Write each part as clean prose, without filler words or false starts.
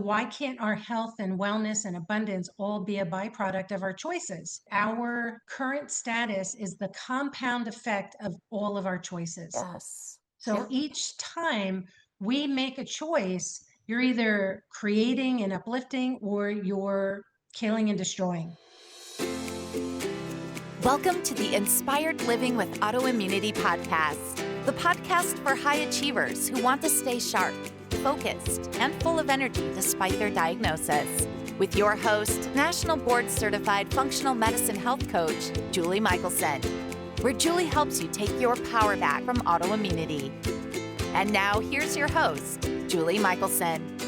Why can't our health and wellness and abundance all be a byproduct of our choices? Our current status is the compound effect of all of our choices. Yes. So Yeah. each time we make a choice, you're either creating and uplifting or you're killing and destroying. Welcome to the Inspired Living with Autoimmunity podcast, the podcast for high achievers who want to stay sharp, focused, and full of energy despite their diagnosis. With your host, National Board Certified Functional Medicine Health Coach, Julie Michelson, where Julie helps you take your power back from autoimmunity. And now here's your host, Julie Michelson.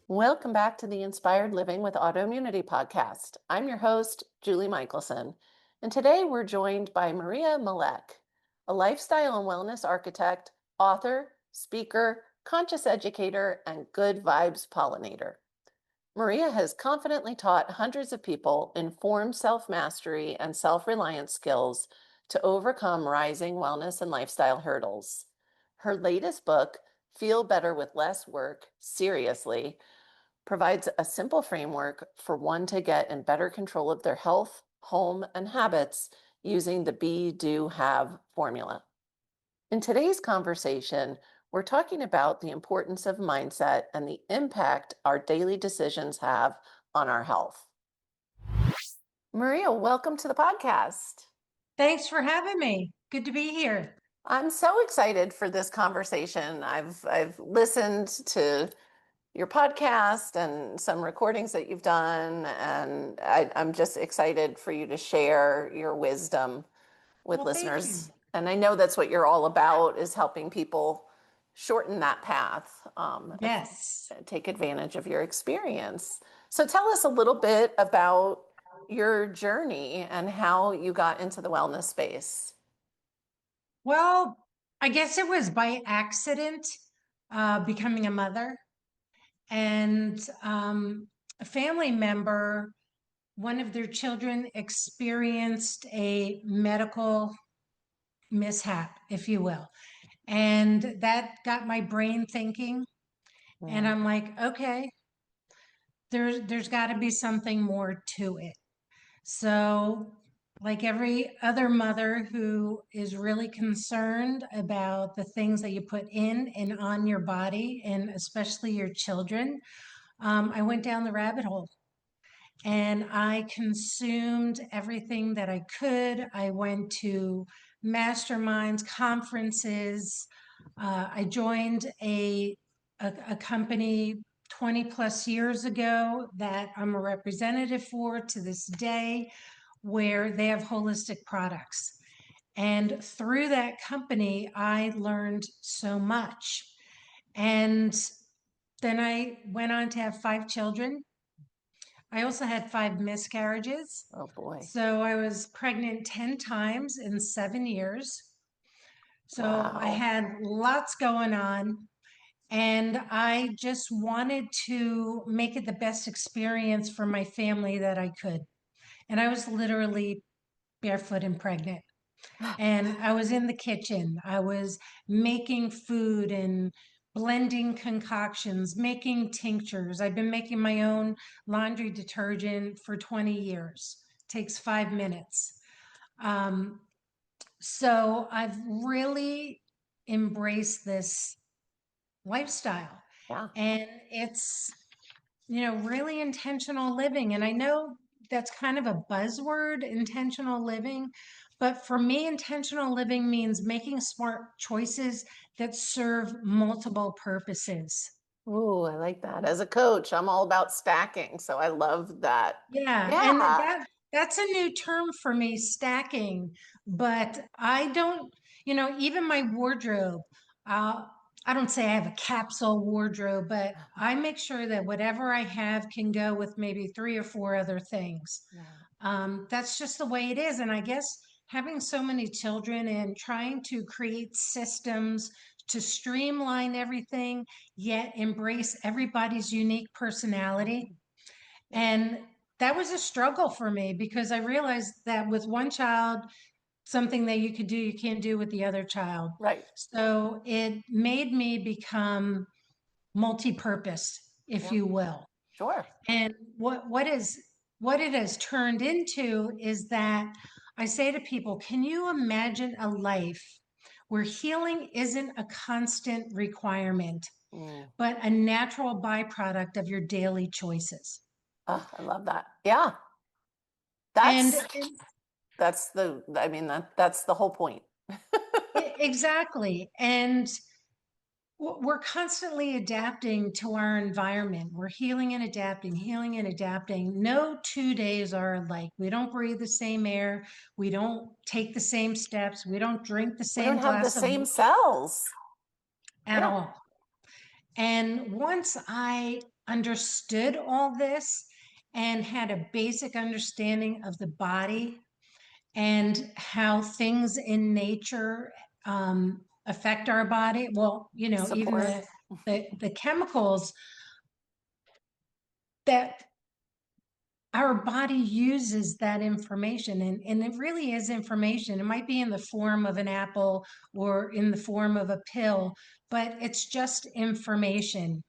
Welcome back to the Inspired Living with Autoimmunity podcast. I'm your host, Julie Michelson, and today we're joined by Maria Malec, a lifestyle and wellness architect, author, speaker, conscious educator, and good vibes pollinator. Maria has confidently taught hundreds of people informed self-mastery and self-reliance skills to overcome rising wellness and lifestyle hurdles. Her latest book, Feel Better with Less Work, Seriously, provides a simple framework for one to get in better control of their health, home, and habits using the Be, Do, Have formula. In today's conversation, we're talking about the importance of mindset and the impact our daily decisions have on our health. Maria, welcome to the podcast. Thanks for having me. Good to be here. I'm so excited for this conversation. I've listened to your podcast and some recordings that you've done, and I'm just excited for you to share your wisdom with Well, thank you. listeners. And I know that's what you're all about, is helping people shorten that path, Yes. take advantage of your experience. So tell us a little bit about your journey and how you got into the wellness space. Well, I guess it was by accident, becoming a mother. And a family member, one of their children experienced a medical mishap, if you will. And that got my brain thinking. And Yeah. I'm like, okay, there's got to be something more to it. So, like every other mother who is really concerned about the things that you put in and on your body, and especially your children, I went down the rabbit hole and I consumed everything that I could. I went to masterminds, conferences. I joined a company 20 plus years ago that I'm a representative for to this day, where they have holistic products. And through that company, I learned so much. And then I went on to have 5 children. I also had 5 miscarriages. Oh boy. So I was pregnant 10 times in 7 years. So I Wow. had lots going on. And I just wanted to make it the best experience for my family that I could. And I was literally barefoot and pregnant. And I was in the kitchen. I was making food and blending concoctions, making tinctures. I've been making my own laundry detergent for 20 years. Takes 5 minutes. Um, so I've really embraced this lifestyle. Yeah. And it's, really intentional living. And I know that's kind of a buzzword, intentional living. But for me, intentional living means making smart choices that serve multiple purposes. Ooh, I like that. As a coach, I'm all about stacking, so I love that. Yeah, and Yeah. that's a new term for me, stacking. But I don't, even my wardrobe, uh, I don't say I have a capsule wardrobe, but I make sure that whatever I have can go with maybe 3 or 4 other things. Yeah. That's just the way it is. And I guess having so many children and trying to create systems to streamline everything, yet embrace everybody's unique personality And that was a struggle for me because I realized that with one child, something that you could do, you can't do with the other child. Right. So it made me become multi-purpose, if Yeah. you will. Sure. And what it has turned into is that I say to people, can you imagine a life where healing isn't a constant requirement, Mm. but a natural byproduct of your daily choices? Oh, I love that. Yeah. And That's the, I mean, that's the whole point. exactly. And we're constantly adapting to our environment. We're healing and adapting, healing and adapting. No 2 days are alike. We don't breathe the same air. We don't take the same steps. We don't drink the We don't same have the glass of same cells. at Yeah. all. And once I understood all this and had a basic understanding of the body and how things in nature affect our body, well, even Support. the chemicals that our body uses that information, and it really is information. It might be in the form of an apple or in the form of a pill, but it's just information.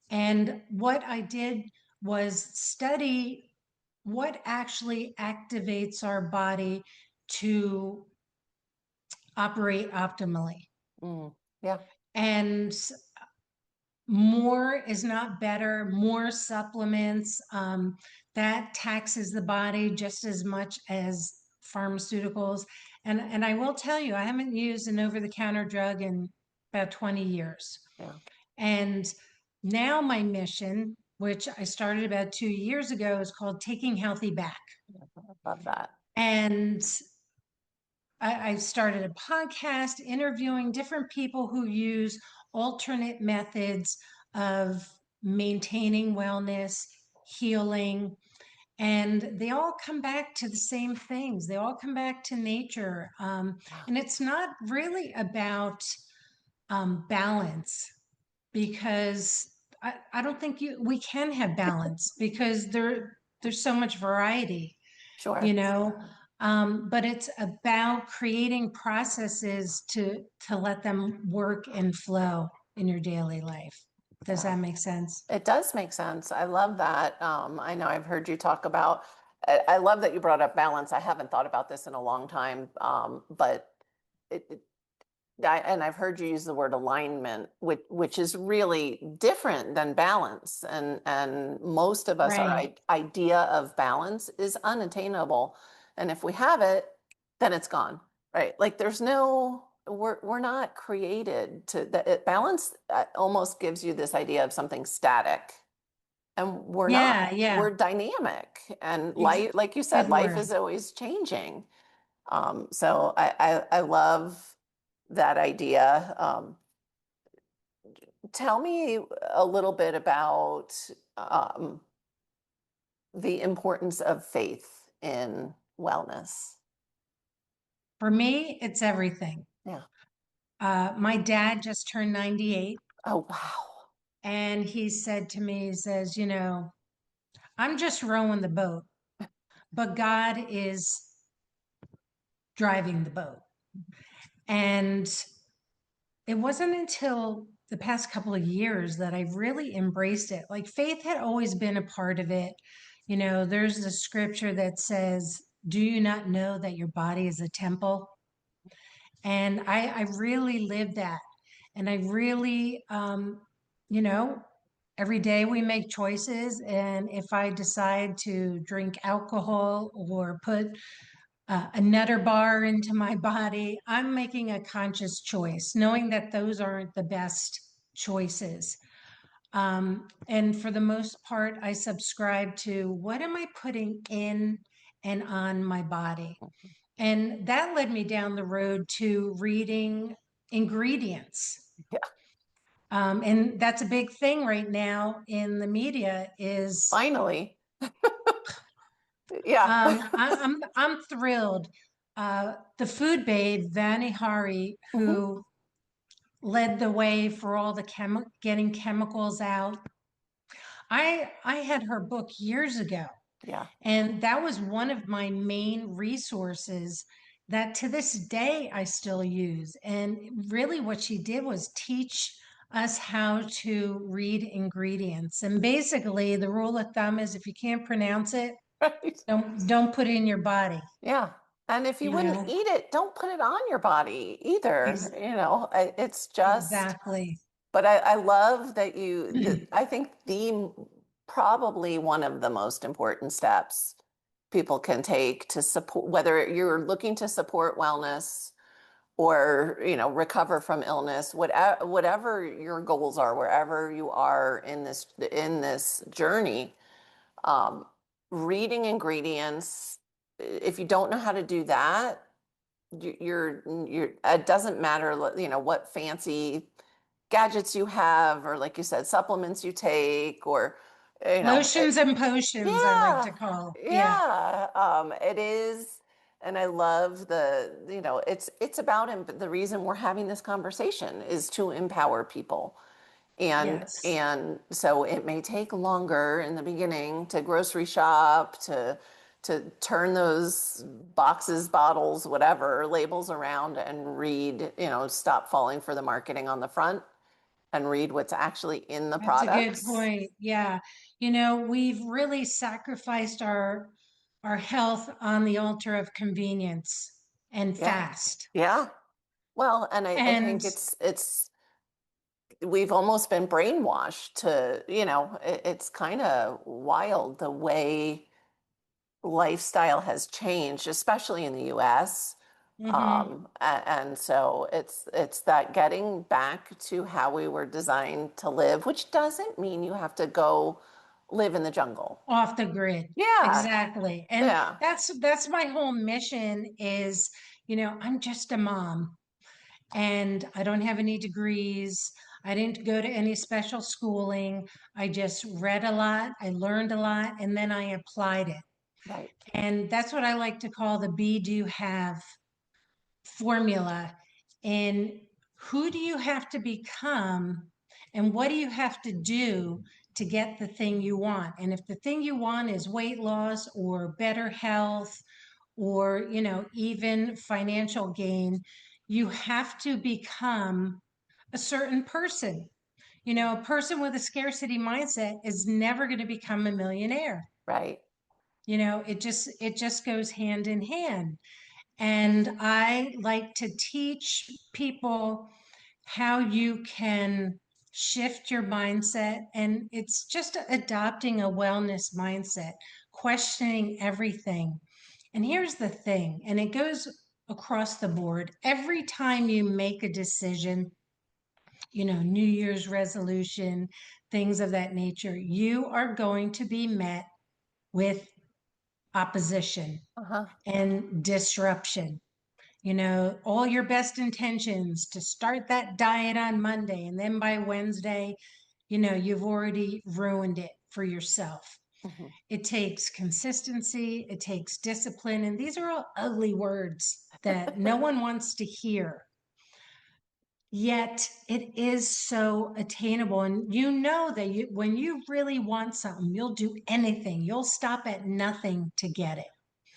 And what I did was study what actually activates our body to operate optimally. Mm. Yeah. And more is not better, more supplements, that taxes the body just as much as pharmaceuticals. And I will tell you, I haven't used an over-the-counter drug in about 20 years. Yeah. And now my mission, which I started about 2 years ago, is called Taking Healthy Back. I love that. And I started a podcast interviewing different people who use alternate methods of maintaining wellness, healing, and they all come back to the same things. They all come back to nature. And it's not really about balance, because I don't think we can have balance because there's so much variety, Sure. you know. But it's about creating processes to let them work and flow in your daily life. Does Yeah. that make sense? It does make sense. I love that. I know I've heard you talk about, I love that you brought up balance. I haven't thought about this in a long time, but it, and I've heard you use the word alignment, which is really different than balance. And most of us, our Right. idea of balance is unattainable. And if we have it, then it's gone, right? Like there's no, we're not created to, balance almost gives you this idea of something static. And we're not, Yeah, yeah. we're dynamic. And Ex- life, like you said, Good life word. is always changing. So I love that idea. Tell me a little bit about um, the importance of faith in wellness. For me, it's everything. Yeah. My dad just turned 98, Oh, wow. and he said to me, he says, I'm just rowing the boat, but God is driving the boat. And it wasn't until the past couple of years that I really embraced it. Like faith had always been a part of it. There's a scripture that says, do you not know that your body is a temple? And I really live that. And I really, you know, every day we make choices. And if I decide to drink alcohol or put a nutter bar into my body, I'm making a conscious choice, knowing that those aren't the best choices. And for the most part, I subscribe to what am I putting in and on my body? And that led me down the road to reading ingredients. Yeah. And that's a big thing right now in the media is Finally. Yeah. I'm thrilled. The food babe, Vani Hari, Mhm. who led the way for all the getting chemicals out. I had her book years ago, Yeah. and that was one of my main resources that to this day I still use. And really, what she did was teach us how to read ingredients. And basically, the rule of thumb is if you can't pronounce it, Right. don't put it in your body, Yeah. And if you you wouldn't know? eat it, don't put it on your body either. Ex- It's just, exactly. but I love that I think probably one of the most important steps people can take to support, whether you're looking to support wellness or, recover from illness, whatever your goals are, wherever you are in this journey, um, reading ingredients. If you don't know how to do that, you're it doesn't matter, what fancy gadgets you have, or like you said, supplements you take, or Lotions and potions, I like to yeah, call. Yeah. yeah. It is, and I love it's about the reason we're having this conversation is to empower people. Yes. And so it may take longer in the beginning to grocery shop, to turn those boxes, bottles, whatever, labels around and read, stop falling for the marketing on the front and read what's actually in the That's a good products. point. Yeah. We've really sacrificed our health on the altar of convenience and Yeah. fast. Yeah. Well, and I And think we've almost been brainwashed to, it's kind of wild the way lifestyle has changed, especially in the US. mhm, And so it's that getting back to how we were designed to live, which doesn't mean you have to go live in the jungle. off the grid. Yeah, Exactly. And yeah, that's my whole mission is, I'm just a mom and I don't have any degrees. I didn't go to any special schooling. I just read a lot, I learned a lot, and then I applied it. right, And that's what I like to call the be, do, have formula. And who do you have to become and what do you have to do to get the thing you want? And if the thing you want is weight loss or better health or, even financial gain, you have to become a certain person. A person with a scarcity mindset is never going to become a millionaire. right. It just goes hand in hand. And I like to teach people how you can shift your mindset. And it's just adopting a wellness mindset, questioning everything. And here's the thing, and it goes across the board. Every time you make a decision, New Year's resolution, things of that nature, you are going to be met with opposition Uh-huh. and disruption. All your best intentions to start that diet on Monday, and then by Wednesday, you've already ruined it for yourself. Hmm. It takes consistency, it takes discipline, and these are all ugly words that no one wants to hear. Yet it is so attainable. And that when you really want something, you'll do anything, you'll stop at nothing to get it.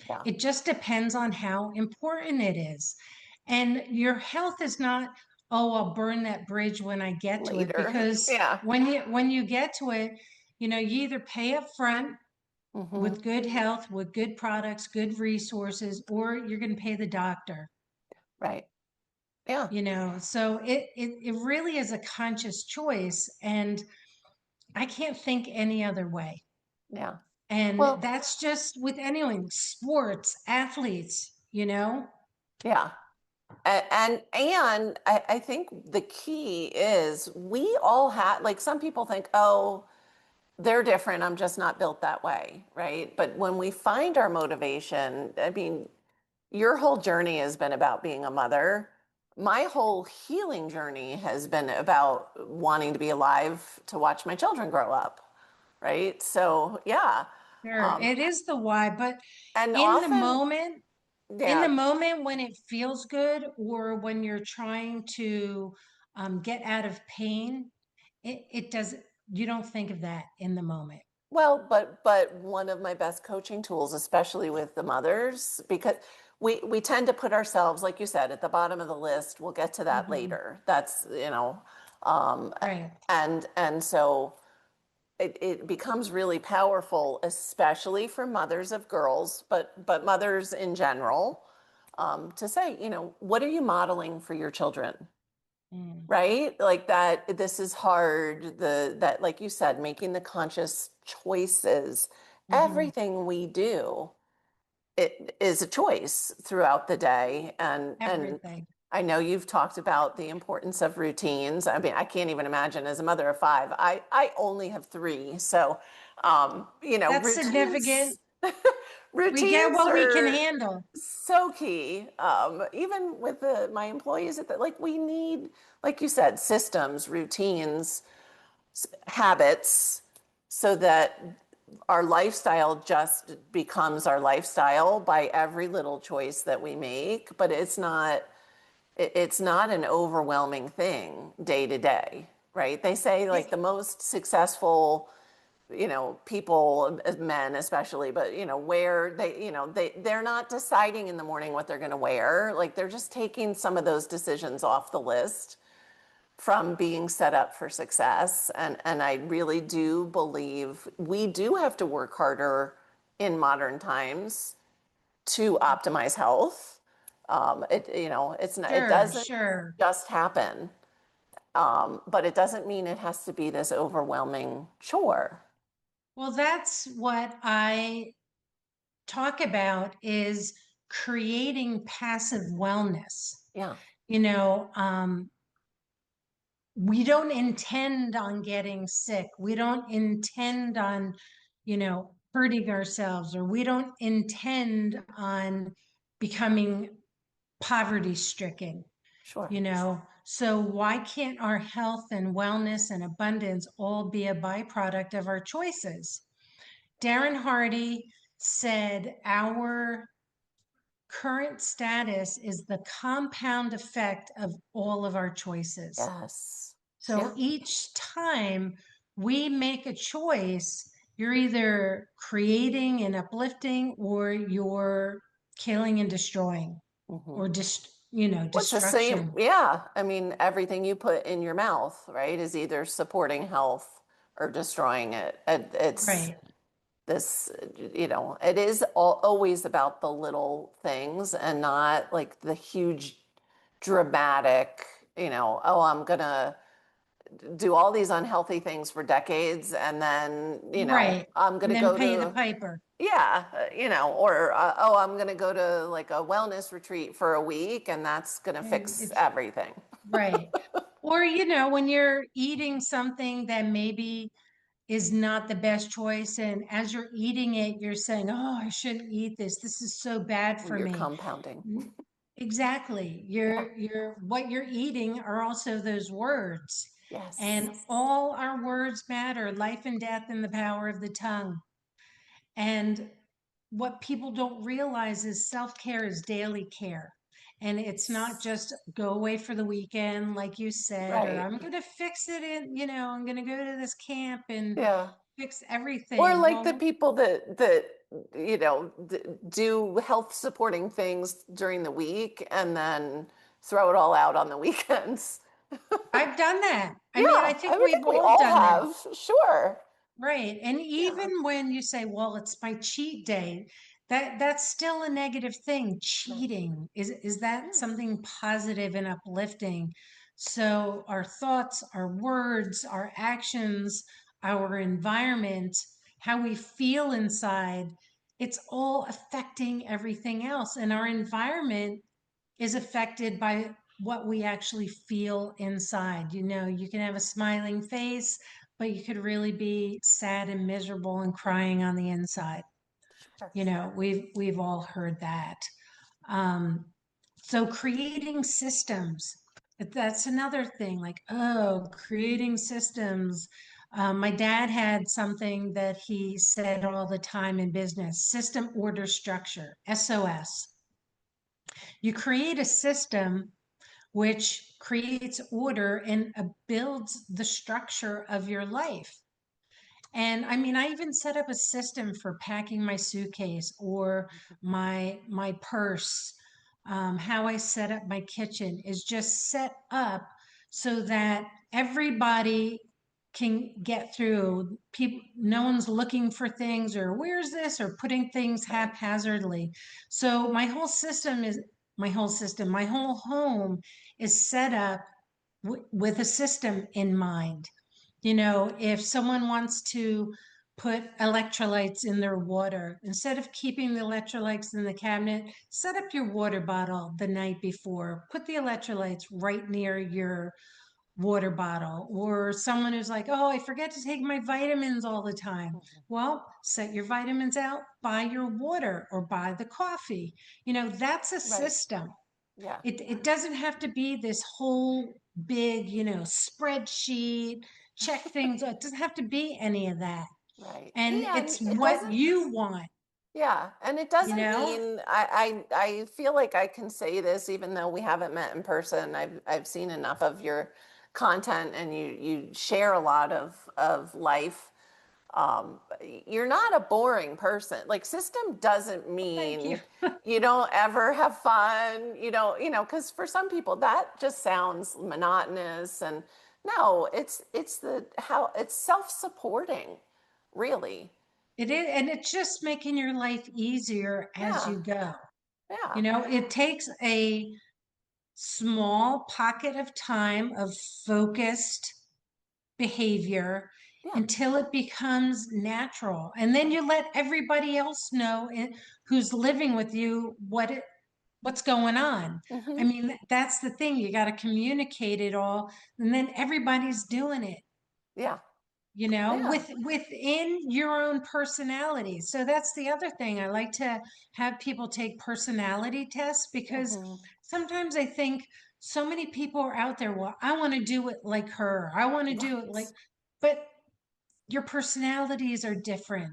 Yeah, It just depends on how important it is. And your health is not, oh, I'll burn that bridge when I get to it, later. because Yeah. when you get to it, you either pay up front Hmm. with good health, with good products, good resources, or you're going to pay the doctor. Right. Yeah. So it really is a conscious choice, and I can't think any other way. Yeah. And Well, that's just with anyone, sports, athletes. yeah. And I think the key is we all have, like, some people think, oh, they're different. I'm just not built that way, right? But when we find our motivation, I mean, your whole journey has been about being a mother. My whole healing journey has been about wanting to be alive to watch my children grow up, right? So, yeah. Sure, Um, it is the why, but and in the often, moment, in the yeah, moment when it feels good or when you're trying to get out of pain, it does. you don't think of that in the moment. Well, but one of my best coaching tools, especially with the mothers, because we tend to put ourselves, like you said, at the bottom of the list. We'll get to that Mhm. later. That's, um, Right. and so it becomes really powerful, especially for mothers of girls, but mothers in general, to say, what are you modeling for your children? Mm. Right? Like that, this is hard. That, like you said, making the conscious choices. Mhm. Everything we do, it is a choice throughout the day. And Everything. I know you've talked about the importance of routines. I mean, I can't even imagine as a mother of five. I only have three. So That's significant. routines We get routines what we can are handle. so key. Even with my employees, like we need, like you said, systems, routines, habits, so that our lifestyle just becomes our lifestyle by every little choice that we make. But it's not an overwhelming thing day to day, right? They say like the most successful people, men especially, but where they're not deciding in the morning what they're going to wear. Like they're just taking some of those decisions off the list from being set up for success. And I really do believe we do have to work harder in modern times to optimize health. It Sure, doesn't sure. just happen. But it doesn't mean it has to be this overwhelming chore. Well, that's what I talk about is creating passive wellness. Yeah. You know, we don't intend on getting sick. We don't intend on, hurting ourselves, or we don't intend on becoming poverty stricken, Sure. So why can't our health and wellness and abundance all be a byproduct of our choices? Darren Hardy said our current status is the compound effect of all of our choices. Yes. So Yeah. each time we make a choice, you're either creating and uplifting, or you're killing and destroying, Hmm. or What's the same? destruction. Yeah. I mean, everything you put in your mouth, right, is either supporting health or destroying it. It's Right. this, it is always about the little things and not like the huge dramatic, oh, I'm gonna do all these unhealthy things for decades and then, Right. I'm And gonna then go pay the to. piper. Yeah, or oh, I'm going to go to like a wellness retreat for a week and that's going to And fix it's everything. right. Or, when you're eating something that maybe is not the best choice, and as you're eating it, you're saying, "Oh, I shouldn't eat this. This is so bad for You're me." compounding. Exactly. Yeah. What you're eating are also those words. Yes. And all our words matter, life and death in the power of the tongue. And what people don't realize is self-care is daily care. And it's not just go away for the weekend, like you said, or Right. I'm going to fix it I'm going to go to this camp and Yeah. fix Or everything. like the Well, people that do health supporting things during the week and then throw it all out on the weekends. I've done that. I mean, I Yeah, think I we've think we all all done that. have. Sure. Right. And Yeah. even when you say, well, it's my cheat day, that's still a negative thing. Right. Cheating. Is that Yeah. something positive and uplifting? So our thoughts, our words, our actions, our environment, how we feel inside, it's all affecting everything else. And our environment is affected by what we actually feel inside. You can have a smiling face, but you could really be sad and miserable and crying on the inside. Sure. We've all heard that. Um, so creating systems, that's another thing. Like, oh, creating systems. My dad had something that he said all the time in business: system, order, structure, SOS. You create a system which creates order and builds the structure of your life. And I mean, I even set up a system for packing my suitcase or my purse. How I set up my kitchen is just set up so that everybody can get through. People, no one's looking for things or where's this or putting things Right. haphazardly. So my whole home is set up with a system in mind. You know, if someone wants to put electrolytes in their water, instead of keeping the electrolytes in the cabinet, set up your water bottle the night before. Put the electrolytes right near your water bottle. Or someone who's like, oh, I forget to take my vitamins all the time. Mhm. Well, set your vitamins out, buy your water or buy the coffee. You know, that's a Right. system. Yeah. It doesn't have to be this whole big, you know, spreadsheet, check things. It doesn't have to be any of that. Right. And And it's it what doesn't, you want, yeah. And it you doesn't know? mean I feel like I can say this even though we haven't met in person. I've seen enough of your content and you share a lot of life. You're not a boring person. Like system doesn't Thank you. mean you don't ever have fun. Because for some people that just sounds monotonous. And no, it's the how it's self-supporting, really. It is, and it's just making your life easier as Yeah, you go. yeah, You know, it takes a small pocket of time of focused behavior yeah. until it becomes natural. And then Right. you let everybody else know who's living with you what's going on. I Hmm. mean, that's the thing. You got to communicate it all, and then everybody's doing it, Yeah, you know, yeah. within your own personality. So that's the other thing. I like to have people take personality tests because Hmm. sometimes I think so many people are out there, well, I want to do it like her. I want to do it like, Right. but your personalities are different.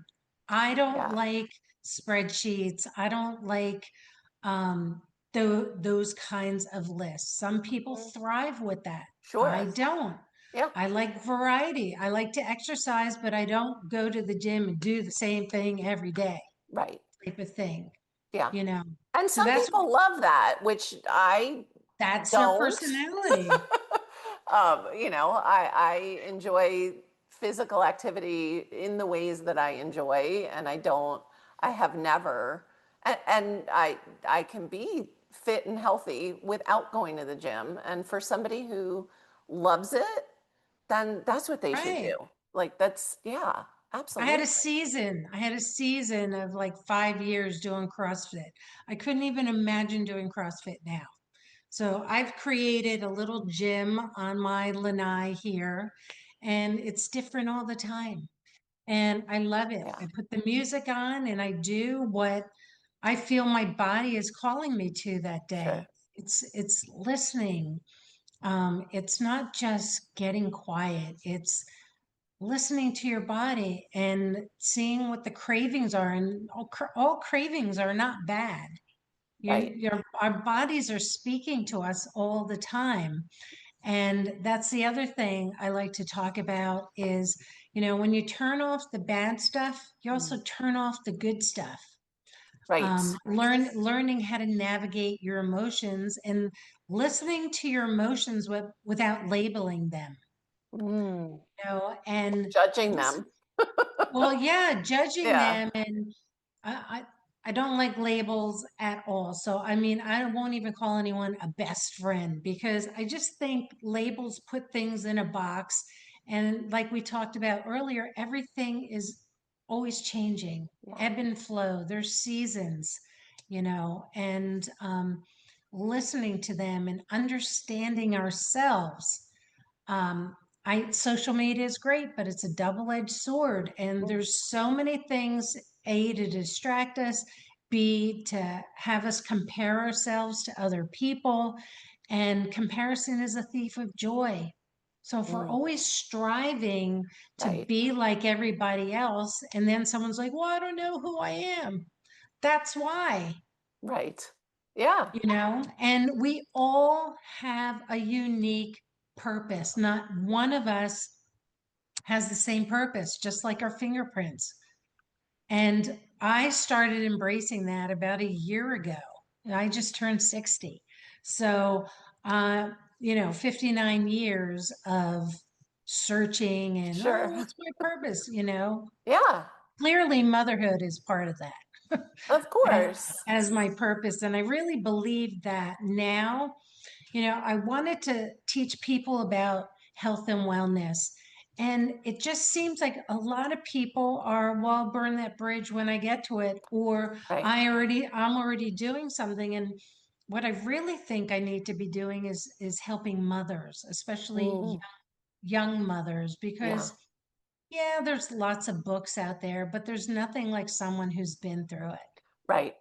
I don't Yeah. like spreadsheets. I don't like um, those kinds of lists. Some people Mhm. thrive with that. I Sure. don't. Yeah. I like variety. I like to exercise, but I don't go to the gym and do the same thing every day, Right. type of thing, Yeah. you know. And So some people love that, which I that's your don't. personality, I enjoy physical activity in the ways that I enjoy, and I have never, and I can be fit and healthy without going to the gym. And for somebody who loves it, then that's what they should right? do. Like that's, yeah, I had a absolutely. season. I had a season of like 5 years doing CrossFit. I couldn't even imagine doing CrossFit now. So I've created a little gym on my lanai here, and it's different all the time. And I love it. Yeah, I put the music on and I do what I feel my body is calling me to that sure. day. It's listening. It's not just getting quiet. It's listening to your body and seeing what the cravings are. And all cravings are not bad. Right. Our bodies are speaking to us all the time. And that's the other thing I like to talk about is, you know, when you turn off the bad stuff, you also Mm. turn off the good stuff. Right. Learning how to navigate your emotions and listening to your emotions without labeling them, Mm. you know, and Judging this, them. well, yeah, judging Yeah. them. And I, I I don't like labels at all. So I mean, I won't even call anyone a best friend because I just think labels put things in a box. And like we talked about earlier, everything is always changing, Yeah. ebb and flow. There's seasons, you know, and listening to them and understanding ourselves. um, Social media is great, but it's a double-edged sword, and Mm. there's so many things: A, to distract us, B, to have us compare ourselves to other people, and comparison is a thief of joy. So if we're Mm. always striving to Right. be like everybody else, and then someone's like, "Well, I don't know who I am," that's why. Right. Yeah. and we all have a unique purpose. Not one of us has the same purpose, just like our fingerprints. And I started embracing that about a year ago. I just turned 60. So, 59 years of searching and, oh, Sure. what's my purpose? Yeah. Clearly motherhood is part of that Of as, course. as my purpose. And I really believe that now. I wanted to teach people about health and wellness. And it just seems like a lot of people are, well, I'll burn that bridge when I get to it, or Right. I'm already doing something. And what I really think I need to be doing is helping mothers, especially Mm, young mothers, yeah. because yeah, there's lots of books out there, but there's nothing like someone who's been through it, Right.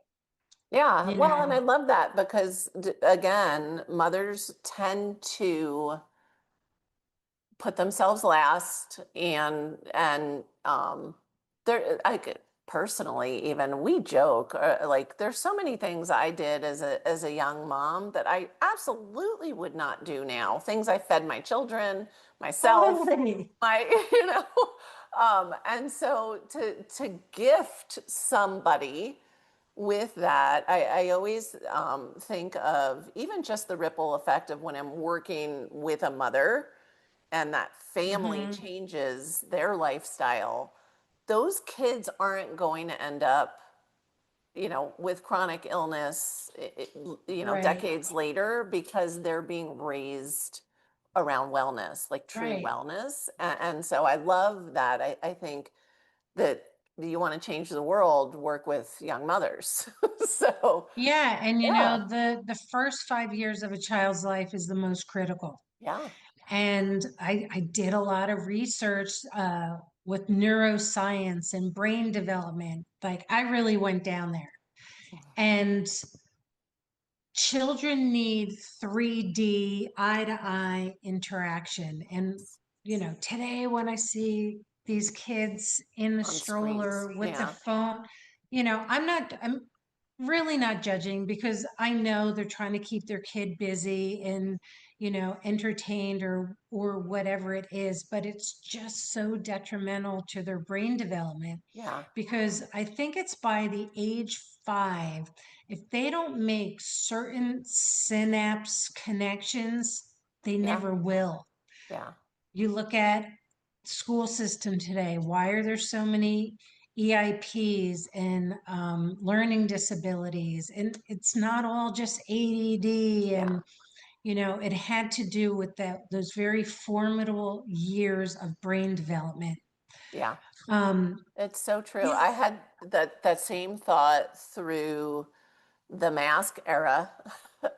Yeah. you Well, and I know. love that because again, mothers tend to put themselves last and there I could personally even we joke like there's so many things I did as a young mom that I absolutely would not do now. Things I fed my children, myself, Totally. my and so to gift somebody with that, I always think of even just the ripple effect of when I'm working with a mother and that family Hmm. changes their lifestyle, those kids aren't going to end up, with chronic illness, Right, decades later because they're being raised around wellness, like true right. wellness. And so I love that. I think that you want to change the world, work with young mothers. So, Yeah, and yeah, the first 5 years of a child's life is the most critical. yeah, And I did a lot of research with neuroscience and brain development. Like I really went down there. And children need 3D eye to eye interaction. And today when I see these kids in the on screens. stroller with the Yeah, phone, I'm really not judging because I know they're trying to keep their kid busy and entertained or whatever it is, but it's just so detrimental to their brain development yeah, because I think it's by the age 5, if they don't make certain synapse connections, they yeah, never will. yeah, You look at school system today, why are there so many EIPs and learning disabilities? And it's not all just ADD yeah, and it had to do with those very formidable years of brain development. yeah. Um, It's so true. yeah, I had that same thought through the mask era.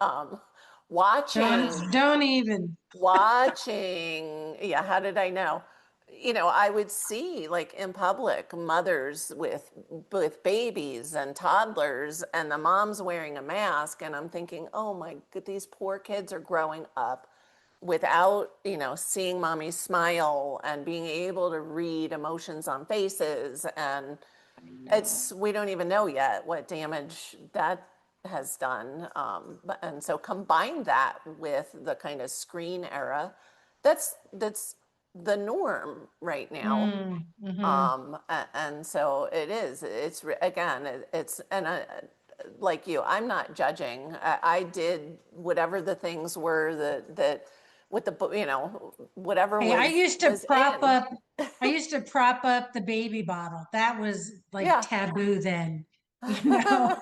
um, watching don't even. watching, yeah, how did I know? I would see like in public mothers with babies and toddlers and the mom's wearing a mask and I'm thinking, "Oh my God, these poor kids are growing up without, seeing mommy smile and being able to read emotions on faces and I know. we don't even know yet what damage that has done. And so combine that with the kind of screen era, that's the norm right now. Mm-hmm. And so it is. Again, it's and like you, I'm not judging. I did whatever the things were that with the whatever Hey, was in. I used to prop up the baby bottle. That was like Yeah. taboo then, you know.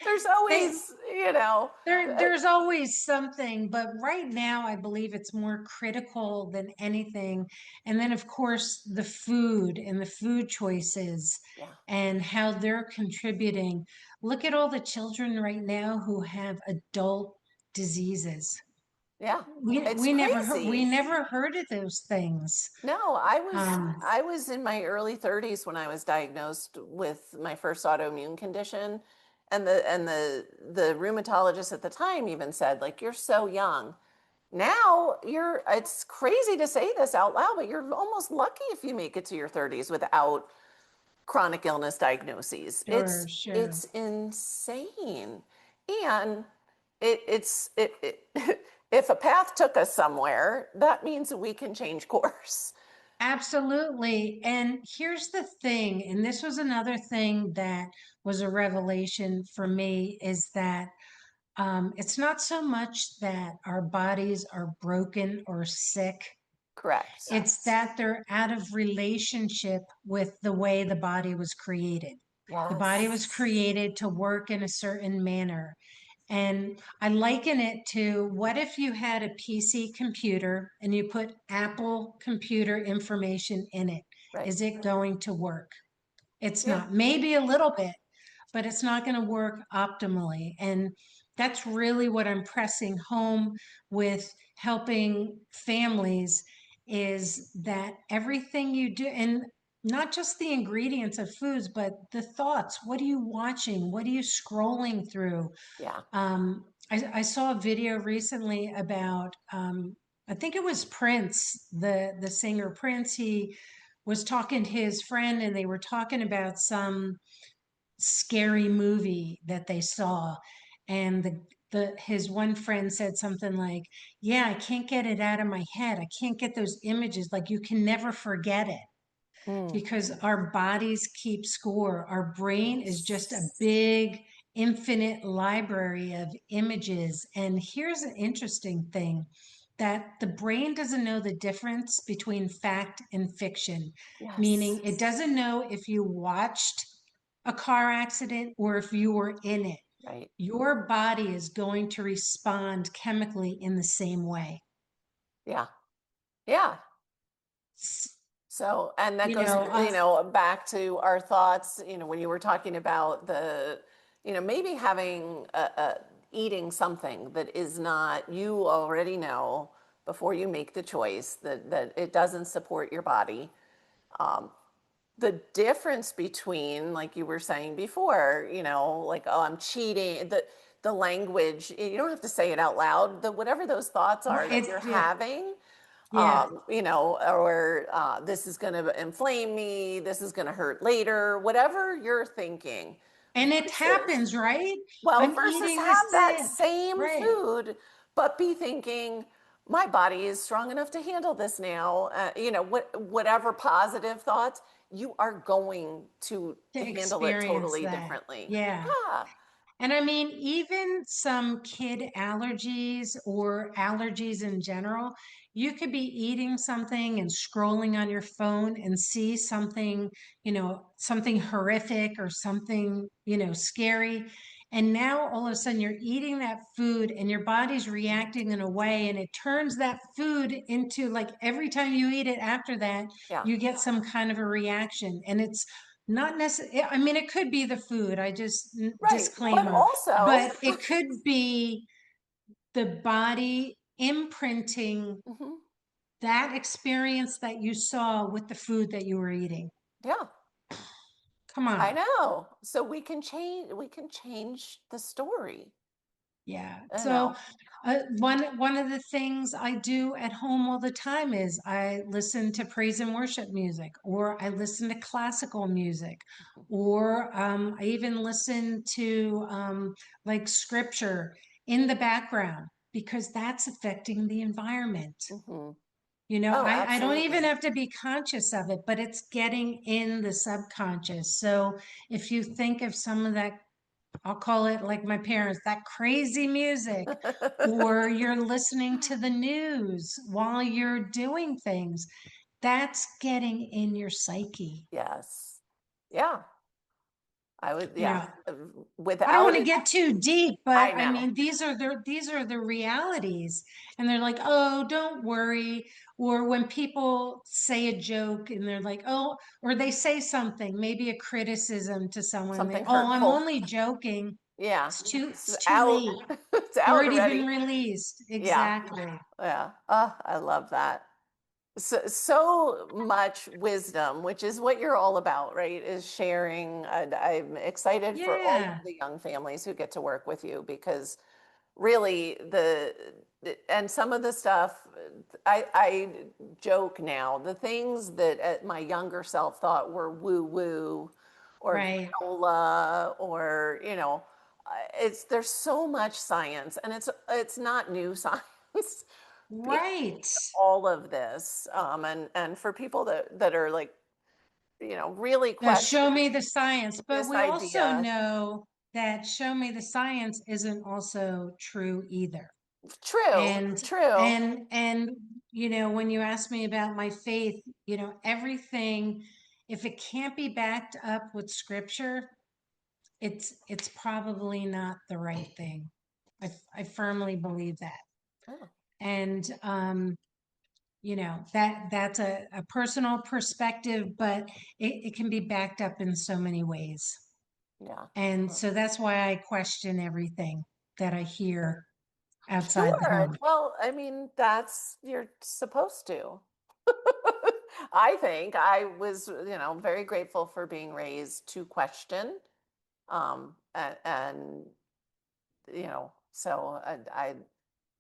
There's They always, there's always something, but right now I believe it's more critical than anything. And then of course the food and the food choices yeah, and how they're contributing. Look at all the children right now who have adult diseases. yeah. We It's we crazy. never heard of those things. No, Um, I was in my early 30s when I was diagnosed with my first autoimmune condition. And the rheumatologist at the time even said, like, you're so young. Now it's crazy to say this out loud, but you're almost lucky if you make it to your 30s without chronic illness diagnoses. sure, sure. It's insane. And if a path took us somewhere, that means we can change course. Absolutely. And here's the thing, and this was another thing that was a revelation for me, is that it's not so much that our bodies are broken or sick. Correct. It's that they're out of relationship with the way the body was created. The body was Yes. created to work in a certain manner. And I liken it to, what if you had a PC computer and you put Apple computer information in it? Right. Is it going to work? It's Yeah. not. Maybe a little bit, but it's not going to work optimally. And that's really what I'm pressing home with helping families, is that everything you do, and not just the ingredients of foods, but the thoughts. What are you watching? What are you scrolling through? Yeah. I saw a video recently about, I think it was Prince, the singer Prince. He was talking to his friend, and they were talking about some scary movie that they saw, and the his one friend said something like, "Yeah, I can't get it out of my head. I can't get those images. Like, you can never forget it." Mm. Because our bodies keep score. Our brain is just a Yes. big, infinite library of images. And here's an interesting thing, that the brain doesn't know the difference between fact and fiction, Yes. meaning it doesn't know if you watched a car accident or if you were in it. Right. Your body is going to respond chemically in the same way. Yeah. Yeah. S- So, and that You goes, know, back to our thoughts, when you were talking about maybe having eating something that is not, you already know before you make the choice that it doesn't support your body. The difference between, like you were saying before, like, oh, I'm cheating, the language, you don't have to say it out loud, whatever those thoughts are that you're yeah, having, yeah. or this is going to inflame me, this is going to hurt later, whatever you're thinking, And it versus, happens, right? well, I'm versus eating this have that thing. same Right. food, but be thinking, my body is strong enough to handle this now. Whatever positive thoughts, you are going to To handle it experience totally that. differently. Yeah. Yeah. And I mean, even some kid allergies or allergies in general, you could be eating something and scrolling on your phone and see something, something horrific or something, scary. And now all of a sudden you're eating that food and your body's reacting in a way, and it turns that food into, like, every time you eat it after that, Yeah. you get some kind of a reaction. And it's not necessarily, I mean, it could be the food, I just, Right. But disclaimer, also, but it could be the body imprinting mhm, that experience that you saw with the food that you were eating. yeah, Come I on. know. So we can change the story, Yeah. you So know. one of the things I do at home all the time is I listen to praise and worship music, or I listen to classical music, or I even listen to, like, scripture in the background, because that's affecting the environment. Hmm. Oh, I don't even absolutely. have to be conscious of it, but it's getting in the subconscious. So if you think of some of that, I'll call it, like my parents, that crazy music, or you're listening to the news while you're doing things, that's getting in your psyche. Yes. Yeah, I would, You yeah. know, I don't Without want to it, get too deep, but I I know. mean, these are the realities. And they're like, "Oh, don't worry." Or when people say a joke and they're like, "Oh," or they say something, maybe a criticism to someone, they, Something "Oh, I'm hurtful. only joking." Yeah. It's It's too out. late. It's It's out already been already. released. Yeah. Exactly. Yeah. Oh, I love that. So much wisdom, which is what you're all about, right? Is sharing. And I'm excited for all Yeah. of the young families who get to work with you, because really and some of the stuff, I joke now, the things that my younger self thought were woo woo or Right. granola or, there's so much science, and it's not new science behind Right. all of this. And for people that are like, really Now show questioning me the science, but this we also idea. know that show me the science isn't also true either. True, And true. when you ask me about my faith, everything, if it can't be backed up with scripture, it's probably not the right thing. I firmly believe that. Oh, And that's a personal perspective, but it can be backed up in so many ways. yeah. And so that's why I question everything that I hear outside the Sure. home. Well, I mean, you're supposed to. I think I was, very grateful for being raised to question. And so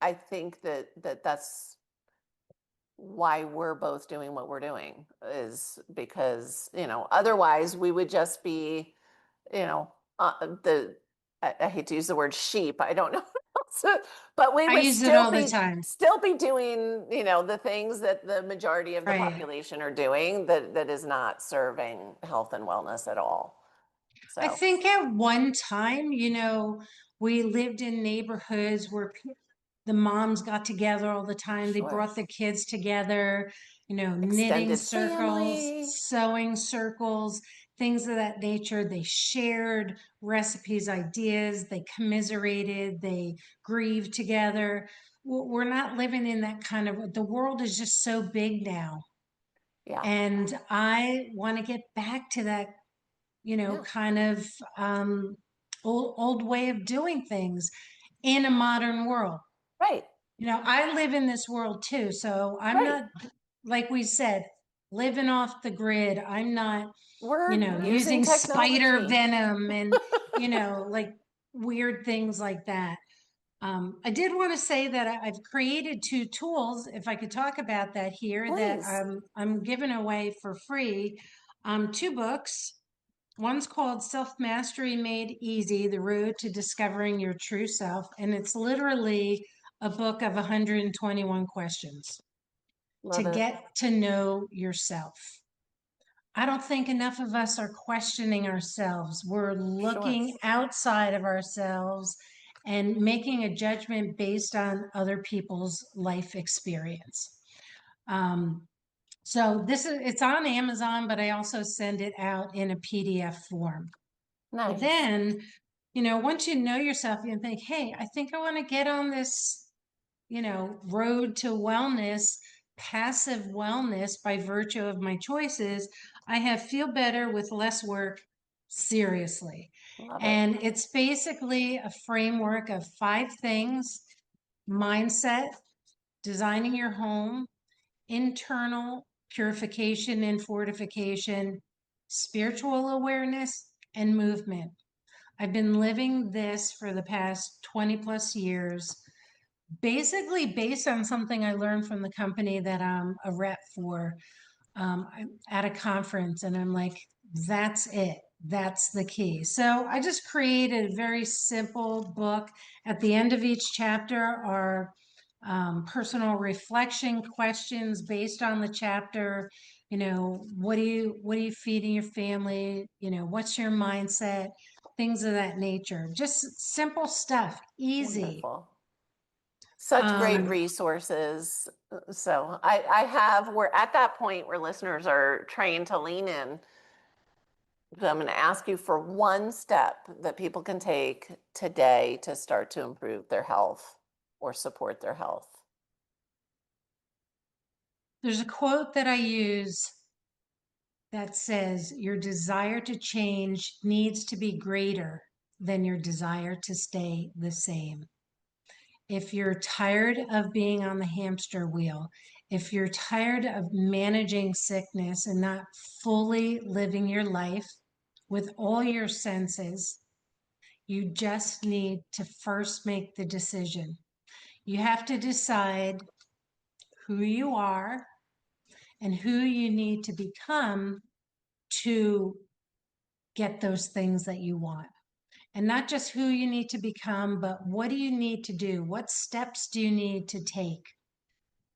I think that's why we're both doing what we're doing, is because, otherwise we would just be, you know, the I hate to use the word sheep. I don't know, but we I would use it all the time. still be doing, the things that the majority of the Right. population are doing, that is not serving health and wellness at all. I So think at one time, we lived in neighborhoods where the moms got together all the time. They sure, brought the kids together, knitting extended circles, family. sewing circles, things of that nature. They shared recipes, ideas, they commiserated, they grieved together. We're not living in that kind of, the world is just so big now. Yeah, And I want to get back to that yeah, kind of old way of doing things in a modern world. right, I live in this world too, so I'm right. not, like we said, living off the grid. I'm not, We're using using spider technology. venom and, like weird things like that. I did want to say that I've created 2 tools, if I could talk about that here, that Please. I'm giving away for free. 2 books. One's called Self Mastery Made Easy: The Road to Discovering Your True Self. And it's literally a book of 121 questions to Love it. get to know yourself. I don't think enough of us are questioning ourselves. We're Sure. looking outside of ourselves and making a judgment based on other people's life experience. Um, so it's on Amazon, but I also send it out in a PDF form. But Nice. then, once you know yourself, you think, hey, I think I want to get on this, road to wellness, passive wellness by virtue of my choices. I have Feel Better with Less Work, seriously. Love it. And it's basically a framework of 5 things: mindset, designing your home, internal purification and fortification, spiritual awareness, and movement. I've been living this for the past 20 plus years, basically based on something I learned from the company that I'm a rep for, at a conference. And I'm like, that's it. That's the key. So I just created a very simple book. At the end of each chapter are personal reflection questions based on the chapter. What are you feeding your family? What's your mindset? Things of that nature. Just simple stuff, easy. Wonderful. Such great Um, resources. So we're at that point where listeners are trained to lean in. So I'm going to ask you for one step that people can take today to start to improve their health or support their health. there's a quote that I use that says, your desire to change needs to be greater than your desire to stay the same. If you're tired of being on the hamster wheel, if you're tired of managing sickness and not fully living your life with all your senses, you just need to first make the decision. You have to decide who you are and who you need to become to get those things that you want. And not just who you need to become, but what do you need to do? What steps do you need to take?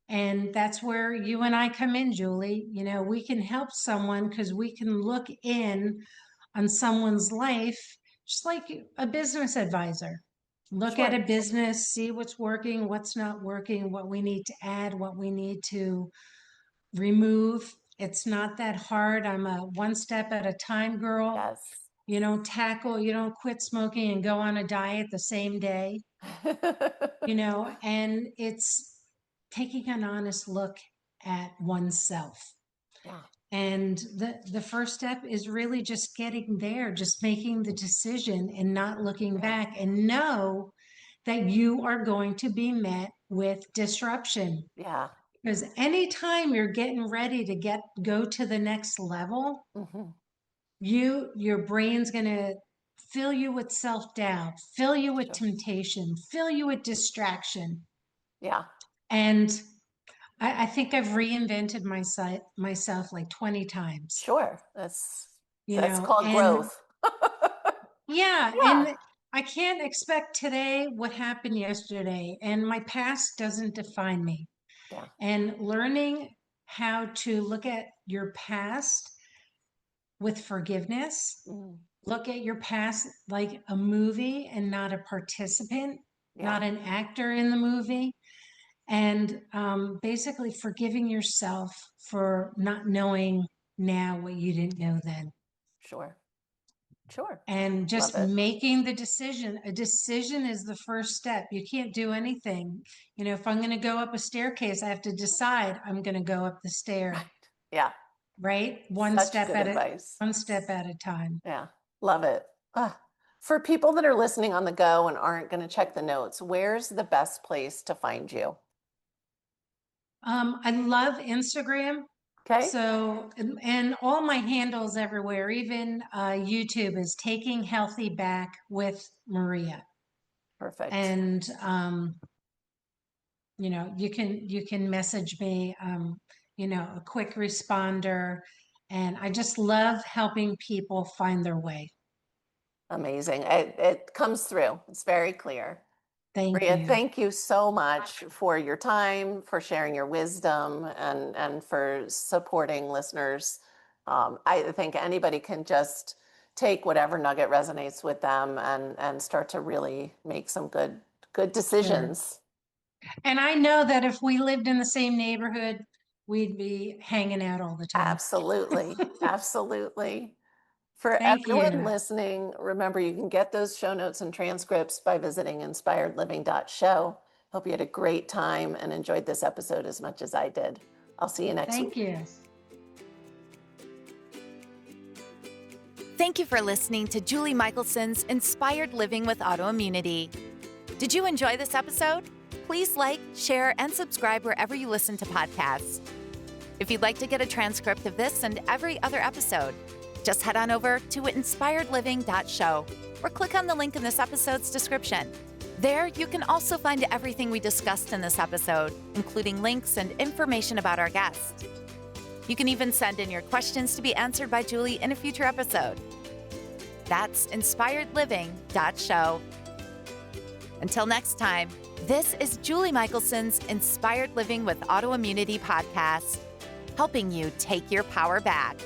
And that's where you and I come in, Julie. You know, we can help someone because we can look in on someone's life, just like a business advisor. Look at Sure. a business, see what's working, what's not working, what we need to add, what we need to remove. It's not that hard. I'm a one step at a time girl. Yes. You don't tackle, you don't quit smoking and go on a diet the same day, and it's taking an honest look at oneself. Yeah. And the first step is really just getting there, just making the decision and not looking Yeah. back, and know that you are going to be met with disruption. Yeah. Because anytime you're getting ready to go to the next level, Hmm. your brain's going to fill you with self-doubt, fill you with Sure. temptation, fill you with distraction. Yeah. And I think I've reinvented myself like 20 times, Sure. That's called and growth. yeah, Yeah. and I can't expect today what happened yesterday, and my past doesn't define me. Yeah. And learning how to look at your past with forgiveness, Mm. look at your past like a movie and not a participant, Yeah. not an actor in the movie, and basically forgiving yourself for not knowing now what you didn't know then. Sure. Sure. And Love just it. making the decision. A decision is the first step. You can't do anything. If I'm going to go up a staircase, I have to decide I'm going to go up the Right. stair, Yeah. right? Such good advice. One step at a time. Yeah. Love it. Ah. For people that are listening on the go and aren't going to check the notes, where's the best place to find you? I love Instagram. Okay. So, and all my handles everywhere, even YouTube, is Taking Healthy Back with Maria. Perfect. And you can message me, a quick responder. And I just love helping people find their way. Amazing. It comes through. It's very clear. Thank Maria, you. thank you so much for your time, for sharing your wisdom, and for supporting listeners. I think anybody can just take whatever nugget resonates with them and start to really make some good Sure. decisions. And I know that if we lived in the same neighborhood, we'd be hanging out all the time. Absolutely. Absolutely. For Thank everyone you. listening, remember you can get those show notes and transcripts by visiting inspiredliving.show. Hope you had a great time and enjoyed this episode as much as I did. I'll see you next week. Thank you. Thank you for listening to Julie Michelson's Inspired Living with Autoimmunity. Did you enjoy this episode? Please like, share, and subscribe wherever you listen to podcasts. If you'd like to get a transcript of this and every other episode, just head on over to inspiredliving.show or click on the link in this episode's description. There, you can also find everything we discussed in this episode, including links and information about our guest. You can even send in your questions to be answered by Julie in a future episode. That's inspiredliving.show. Until next time, this is Julie Michelson's Inspired Living with Autoimmunity podcast, helping you take your power back.